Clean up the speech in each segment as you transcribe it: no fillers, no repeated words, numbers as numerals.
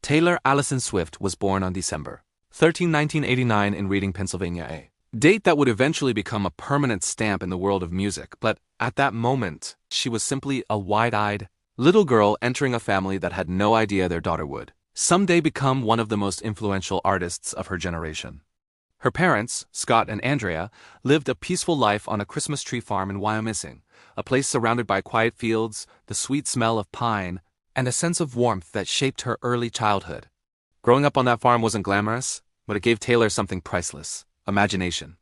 Taylor Allison Swift was born on December 13, 1989 in Reading, Pennsylvania, a date that would eventually become a permanent stamp in the world of music, but at that moment, she was simply a wide-eyed little girl entering a family that had no idea their daughter would someday become one of the most influential artists of her generation. Her parents, Scott and Andrea, lived a peaceful life on a Christmas tree farm in Wyoming, a place surrounded by quiet fields, the sweet smell of pine, and a sense of warmth that shaped her early childhood. Growing up on that farm wasn't glamorous, but it gave Taylor something priceless: imagination.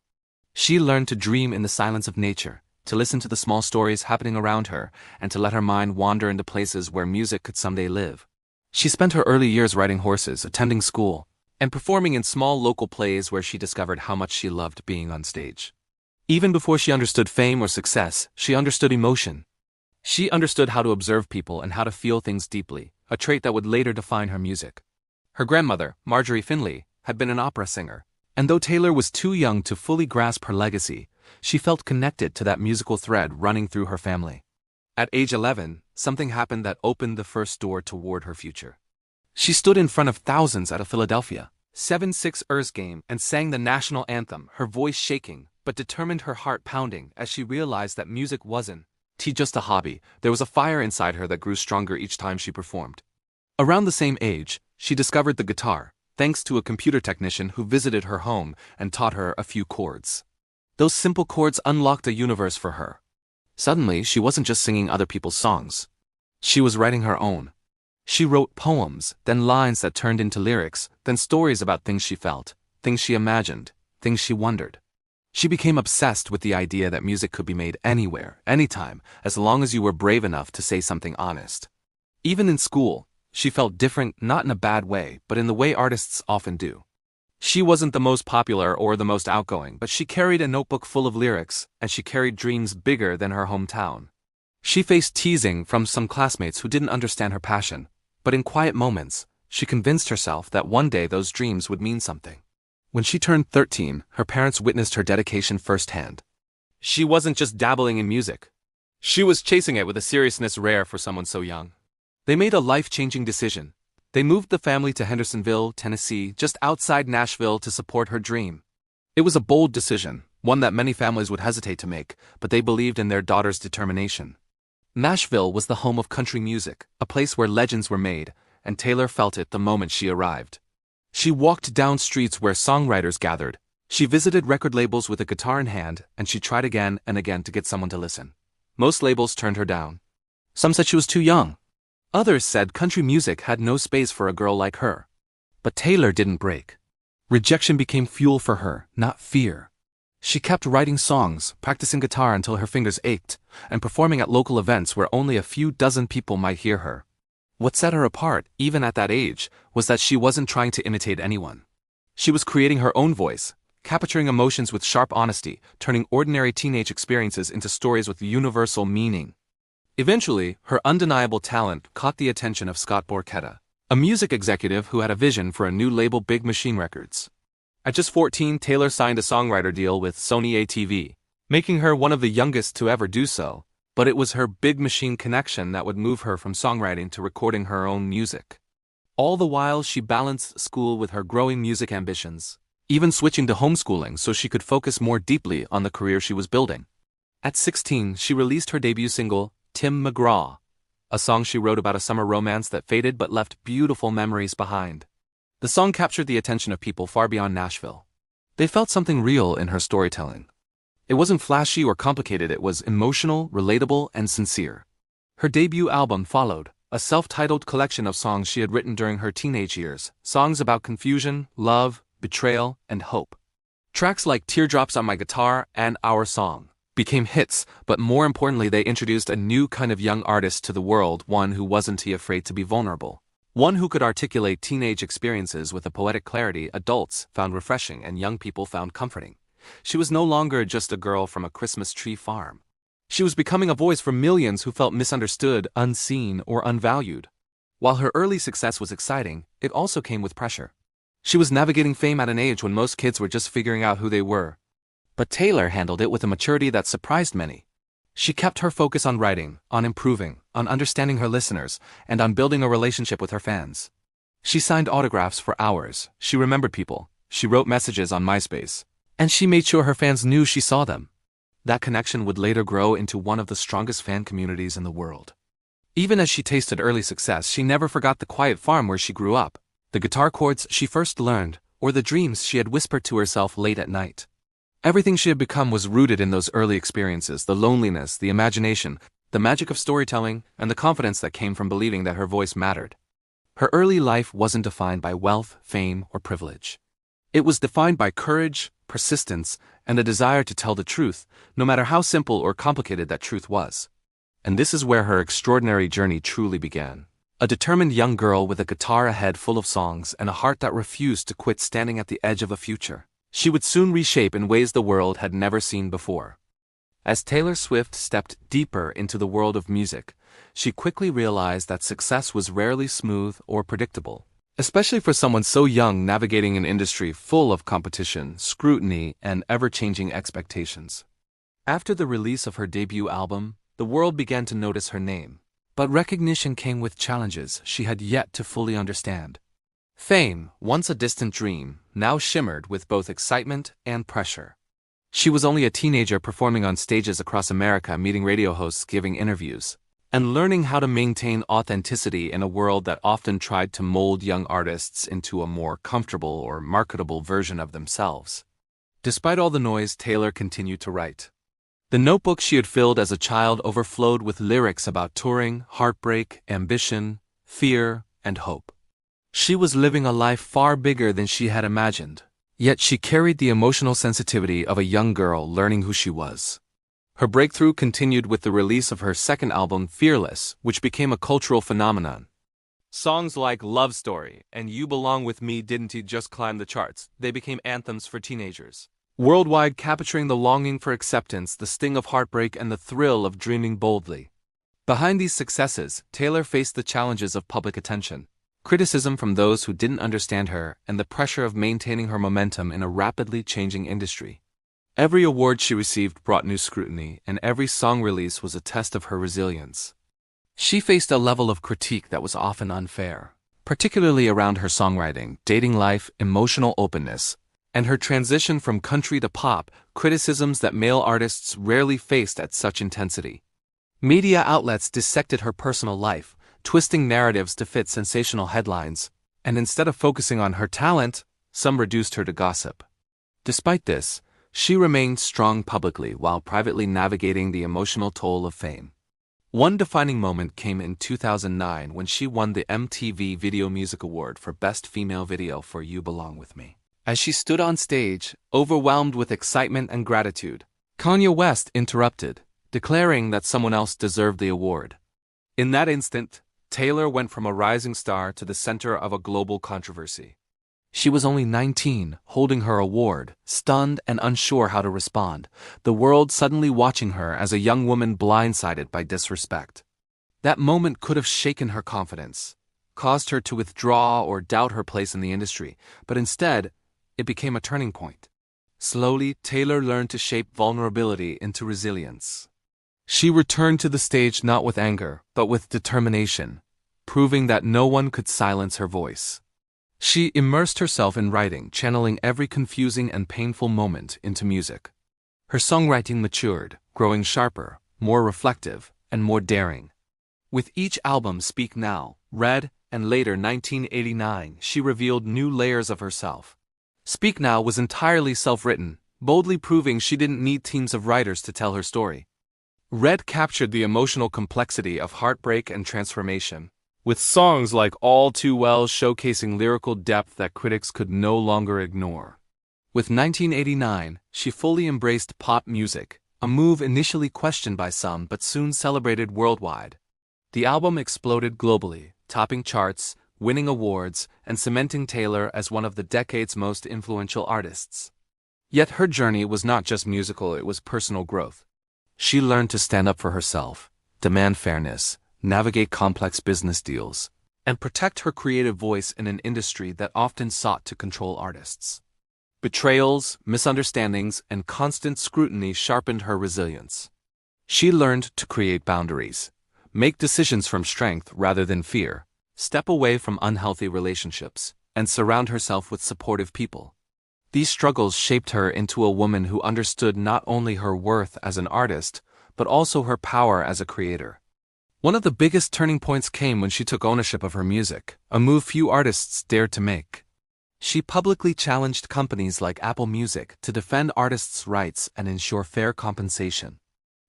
She learned to dream in the silence of nature, to listen to the small stories happening around her, and to let her mind wander into places where music could someday live. She spent her early years riding horses, attending school, and performing in small local plays where she discovered how much she loved being on stage. Even before she understood fame or success, she understood emotion. She understood how to observe people and how to feel things deeply, a trait that would later define her music. Her grandmother, Marjorie Finley, had been an opera singer, and though Taylor was too young to fully grasp her legacy, she felt connected to that musical thread running through her family. At age 11, something happened that opened the first door toward her future. She stood in front of thousands at a Philadelphia 7-6 Ers game and sang the national anthem, her voice shaking, but determined, her heart pounding as she realized that music wasn't just a hobby. There was a fire inside her that grew stronger each time she performed. Around the same age, she discovered the guitar, thanks to a computer technician who visited her home and taught her a few chords. Those simple chords unlocked a universe for her. Suddenly, she wasn't just singing other people's songs. She was writing her own. She wrote poems, then lines that turned into lyrics, then stories about things she felt, things she imagined, things she wondered. She became obsessed with the idea that music could be made anywhere, anytime, as long as you were brave enough to say something honest. Even in school, she felt different, not in a bad way, but in the way artists often do. She wasn't the most popular or the most outgoing, but she carried a notebook full of lyrics, and she carried dreams bigger than her hometown. She faced teasing from some classmates who didn't understand her passion, but in quiet moments, she convinced herself that one day those dreams would mean something. When she turned 13, her parents witnessed her dedication firsthand. She wasn't just dabbling in music. She was chasing it with a seriousness rare for someone so young. They made a life-changing decision. They moved the family to Hendersonville, Tennessee, just outside Nashville, to support her dream. It was a bold decision, one that many families would hesitate to make, but they believed in their daughter's determination. Nashville was the home of country music, a place where legends were made, and Taylor felt it the moment she arrived. She walked down streets where songwriters gathered. She visited record labels with a guitar in hand, and she tried again and again to get someone to listen. Most labels turned her down. Some said she was too young. Others said country music had no space for a girl like her. But Taylor didn't break. Rejection became fuel for her, not fear. She kept writing songs, practicing guitar until her fingers ached, and performing at local events where only a few dozen people might hear her. What set her apart, even at that age, was that she wasn't trying to imitate anyone. She was creating her own voice, capturing emotions with sharp honesty, turning ordinary teenage experiences into stories with universal meaning. Eventually, her undeniable talent caught the attention of Scott Borchetta, a music executive who had a vision for a new label, Big Machine Records. At just 14, Taylor signed a songwriter deal with Sony ATV, making her one of the youngest to ever do so, but it was her Big Machine connection that would move her from songwriting to recording her own music. All the while, she balanced school with her growing music ambitions, even switching to homeschooling so she could focus more deeply on the career she was building. At 16, she released her debut single, Tim McGraw, a song she wrote about a summer romance that faded but left beautiful memories behind. The song captured the attention of people far beyond Nashville. They felt something real in her storytelling. It wasn't flashy or complicated, it was emotional, relatable, and sincere. Her debut album followed, a self-titled collection of songs she had written during her teenage years, songs about confusion, love, betrayal, and hope. Tracks like Teardrops on My Guitar and Our Song became hits, but more importantly, they introduced a new kind of young artist to the world, one who wasn't afraid to be vulnerable. One who could articulate teenage experiences with a poetic clarity adults found refreshing and young people found comforting. She was no longer just a girl from a Christmas tree farm. She was becoming a voice for millions who felt misunderstood, unseen, or unvalued. While her early success was exciting, it also came with pressure. She was navigating fame at an age when most kids were just figuring out who they were. But Taylor handled it with a maturity that surprised many. She kept her focus on writing, on improving, on understanding her listeners, and on building a relationship with her fans. She signed autographs for hours, she remembered people, she wrote messages on MySpace, and she made sure her fans knew she saw them. That connection would later grow into one of the strongest fan communities in the world. Even as she tasted early success, she never forgot the quiet farm where she grew up, the guitar chords she first learned, or the dreams she had whispered to herself late at night. Everything she had become was rooted in those early experiences, the loneliness, the imagination, the magic of storytelling, and the confidence that came from believing that her voice mattered. Her early life wasn't defined by wealth, fame, or privilege. It was defined by courage, persistence, and a desire to tell the truth, no matter how simple or complicated that truth was. And this is where her extraordinary journey truly began. A determined young girl with a guitar ahead full of songs and a heart that refused to quit, standing at the edge of a future she would soon reshape in ways the world had never seen before. As Taylor Swift stepped deeper into the world of music, she quickly realized that success was rarely smooth or predictable, especially for someone so young navigating an industry full of competition, scrutiny, and ever-changing expectations. After the release of her debut album, the world began to notice her name, but recognition came with challenges she had yet to fully understand. Fame, once a distant dream, now shimmered with both excitement and pressure. She was only a teenager performing on stages across America, meeting radio hosts, giving interviews, and learning how to maintain authenticity in a world that often tried to mold young artists into a more comfortable or marketable version of themselves. Despite all the noise, Taylor continued to write. The notebook she had filled as a child overflowed with lyrics about touring, heartbreak, ambition, fear, and hope. She was living a life far bigger than she had imagined, yet she carried the emotional sensitivity of a young girl learning who she was. Her breakthrough continued with the release of her second album, Fearless, which became a cultural phenomenon. Songs like Love Story and You Belong With Me didn't just climb the charts, they became anthems for teenagers, worldwide, capturing the longing for acceptance, the sting of heartbreak, and the thrill of dreaming boldly. Behind these successes, Taylor faced the challenges of public attention, criticism from those who didn't understand her, and the pressure of maintaining her momentum in a rapidly changing industry. Every award she received brought new scrutiny, and every song release was a test of her resilience. She faced a level of critique that was often unfair, particularly around her songwriting, dating life, emotional openness, and her transition from country to pop, criticisms that male artists rarely faced at such intensity. Media outlets dissected her personal life, twisting narratives to fit sensational headlines, and instead of focusing on her talent, some reduced her to gossip. Despite this, she remained strong publicly while privately navigating the emotional toll of fame. One defining moment came in 2009 when she won the MTV Video Music Award for Best Female Video for You Belong With Me. As she stood on stage, overwhelmed with excitement and gratitude, Kanye West interrupted, declaring that someone else deserved the award. In that instant, Taylor went from a rising star to the center of a global controversy. She was only 19, holding her award, stunned and unsure how to respond, the world suddenly watching her as a young woman blindsided by disrespect. That moment could have shaken her confidence, caused her to withdraw or doubt her place in the industry, but instead, it became a turning point. Slowly, Taylor learned to shape vulnerability into resilience. She returned to the stage not with anger, but with determination, proving that no one could silence her voice. She immersed herself in writing, channeling every confusing and painful moment into music. Her songwriting matured, growing sharper, more reflective, and more daring. With each album, Speak Now, Red, and later 1989, she revealed new layers of herself. Speak Now was entirely self-written, boldly proving she didn't need teams of writers to tell her story. Red captured the emotional complexity of heartbreak and transformation, with songs like All Too Well showcasing lyrical depth that critics could no longer ignore. With 1989, she fully embraced pop music, a move initially questioned by some but soon celebrated worldwide. The album exploded globally, topping charts, winning awards, and cementing Taylor as one of the decade's most influential artists. Yet her journey was not just musical, it was personal growth. She learned to stand up for herself, demand fairness, navigate complex business deals, and protect her creative voice in an industry that often sought to control artists. Betrayals, misunderstandings, and constant scrutiny sharpened her resilience. She learned to create boundaries, make decisions from strength rather than fear, step away from unhealthy relationships, and surround herself with supportive people. These struggles shaped her into a woman who understood not only her worth as an artist, but also her power as a creator. One of the biggest turning points came when she took ownership of her music, a move few artists dared to make. She publicly challenged companies like Apple Music to defend artists' rights and ensure fair compensation.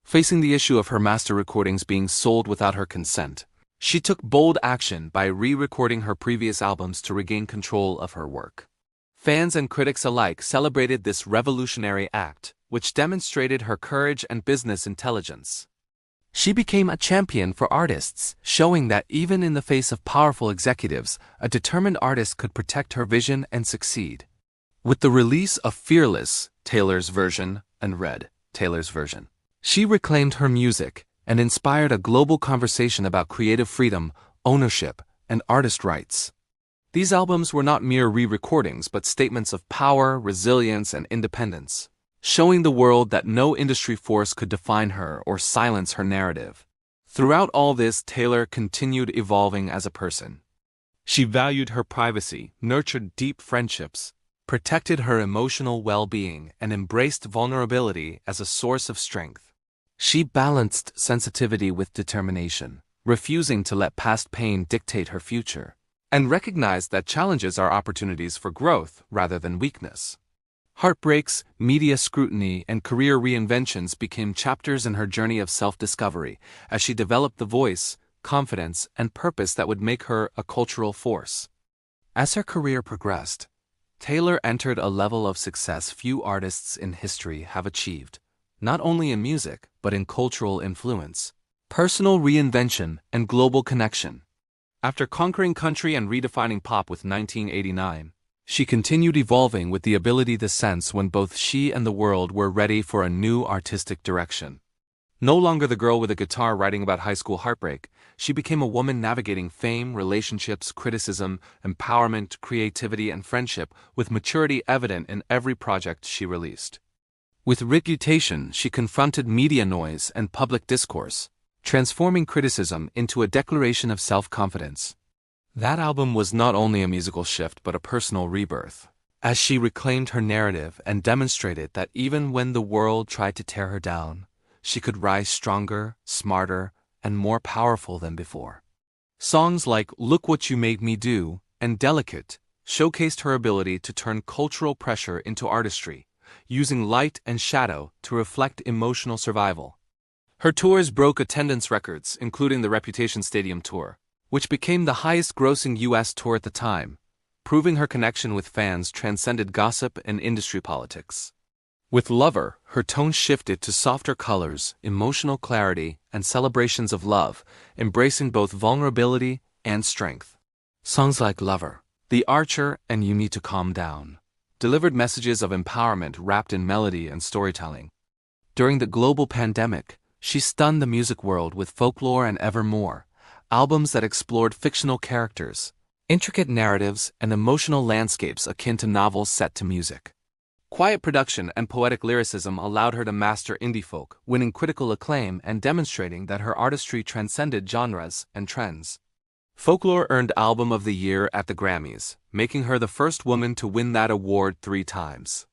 Facing the issue of her master recordings being sold without her consent, she took bold action by re-recording her previous albums to regain control of her work. Fans and critics alike celebrated this revolutionary act, which demonstrated her courage and business intelligence. She became a champion for artists, showing that even in the face of powerful executives, a determined artist could protect her vision and succeed. With the release of Fearless, Taylor's version, and Red, Taylor's version, she reclaimed her music and inspired a global conversation about creative freedom, ownership, and artist rights. These albums were not mere re-recordings but statements of power, resilience, and independence, showing the world that no industry force could define her or silence her narrative. Throughout all this, Taylor continued evolving as a person. She valued her privacy, nurtured deep friendships, protected her emotional well-being, and embraced vulnerability as a source of strength. She balanced sensitivity with determination, refusing to let past pain dictate her future, and recognized that challenges are opportunities for growth rather than weakness. Heartbreaks, media scrutiny, and career reinventions became chapters in her journey of self-discovery as she developed the voice, confidence, and purpose that would make her a cultural force. As her career progressed, Taylor entered a level of success few artists in history have achieved, not only in music but in cultural influence, personal reinvention, and global connection. After conquering country and redefining pop with 1989, she continued evolving with the ability to sense when both she and the world were ready for a new artistic direction. No longer the girl with a guitar writing about high school heartbreak, she became a woman navigating fame, relationships, criticism, empowerment, creativity, and friendship with maturity evident in every project she released. With Reputation, she confronted media noise and public discourse, transforming criticism into a declaration of self-confidence. That album was not only a musical shift but a personal rebirth, as she reclaimed her narrative and demonstrated that even when the world tried to tear her down, she could rise stronger, smarter, and more powerful than before. Songs like Look What You Made Me Do and Delicate showcased her ability to turn cultural pressure into artistry, using light and shadow to reflect emotional survival. Her tours broke attendance records, including the Reputation Stadium Tour, which became the highest-grossing U.S. tour at the time, proving her connection with fans transcended gossip and industry politics. With Lover, her tone shifted to softer colors, emotional clarity, and celebrations of love, embracing both vulnerability and strength. Songs like Lover, The Archer, and You Need to Calm Down delivered messages of empowerment wrapped in melody and storytelling. During the global pandemic, she stunned the music world with Folklore and Evermore, albums that explored fictional characters, intricate narratives, and emotional landscapes akin to novels set to music. Quiet production and poetic lyricism allowed her to master indie folk, winning critical acclaim and demonstrating that her artistry transcended genres and trends. Folklore earned Album of the Year at the Grammys, making her the first woman to win that award 3 times.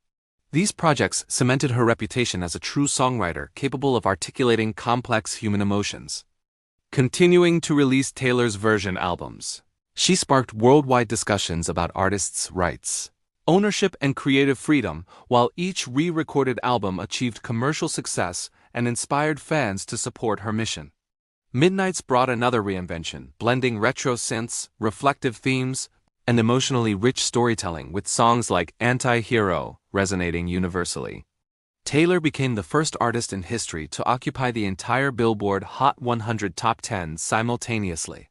These projects cemented her reputation as a true songwriter capable of articulating complex human emotions. Continuing to release Taylor's version albums, she sparked worldwide discussions about artists' rights, ownership, and creative freedom, while each re-recorded album achieved commercial success and inspired fans to support her mission. Midnights brought another reinvention, blending retro synths, reflective themes, and emotionally rich storytelling with songs like Anti-Hero resonating universally. Taylor became the first artist in history to occupy the entire Billboard Hot 100 Top 10 simultaneously.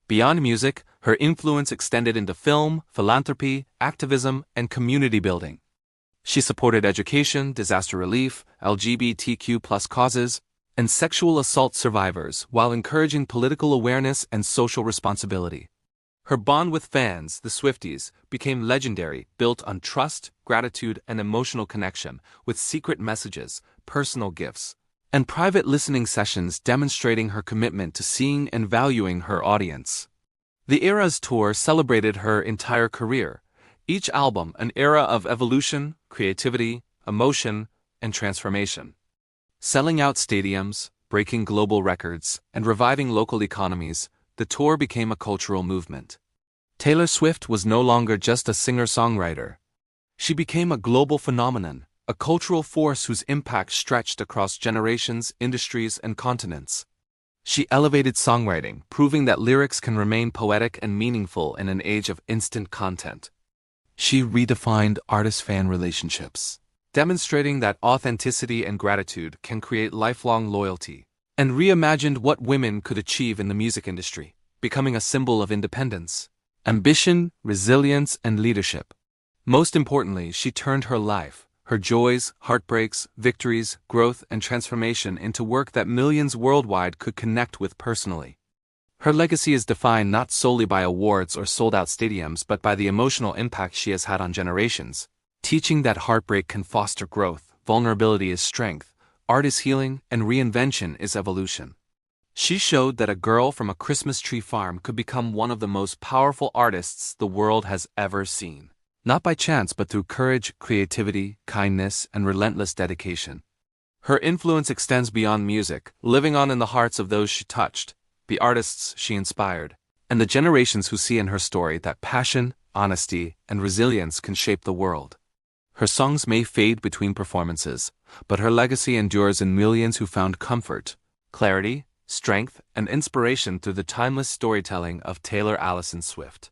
Beyond music, her influence extended into film, philanthropy, activism, and community building. She supported education, disaster relief, LGBTQ+ causes, and sexual assault survivors while encouraging political awareness and social responsibility. Her bond with fans, the Swifties, became legendary, built on trust, gratitude, and emotional connection, with secret messages, personal gifts, and private listening sessions demonstrating her commitment to seeing and valuing her audience. The Eras Tour celebrated her entire career, each album an era of evolution, creativity, emotion, and transformation. Selling out stadiums, breaking global records, and reviving local economies, the tour became a cultural movement. Taylor Swift was no longer just a singer-songwriter. She became a global phenomenon, a cultural force whose impact stretched across generations, industries, and continents. She elevated songwriting, proving that lyrics can remain poetic and meaningful in an age of instant content. She redefined artist-fan relationships, demonstrating that authenticity and gratitude can create lifelong loyalty, and reimagined what women could achieve in the music industry, becoming a symbol of independence, ambition, resilience, and leadership. Most importantly, she turned her life, her joys, heartbreaks, victories, growth, and transformation into work that millions worldwide could connect with personally. Her legacy is defined not solely by awards or sold-out stadiums but by the emotional impact she has had on generations, teaching that heartbreak can foster growth, vulnerability is strength, art is healing, and reinvention is evolution. She showed that a girl from a Christmas tree farm could become one of the most powerful artists the world has ever seen. Not by chance but through courage, creativity, kindness, and relentless dedication. Her influence extends beyond music, living on in the hearts of those she touched, the artists she inspired, and the generations who see in her story that passion, honesty, and resilience can shape the world. Her songs may fade between performances, but her legacy endures in millions who found comfort, clarity, strength, and inspiration through the timeless storytelling of Taylor Allison Swift.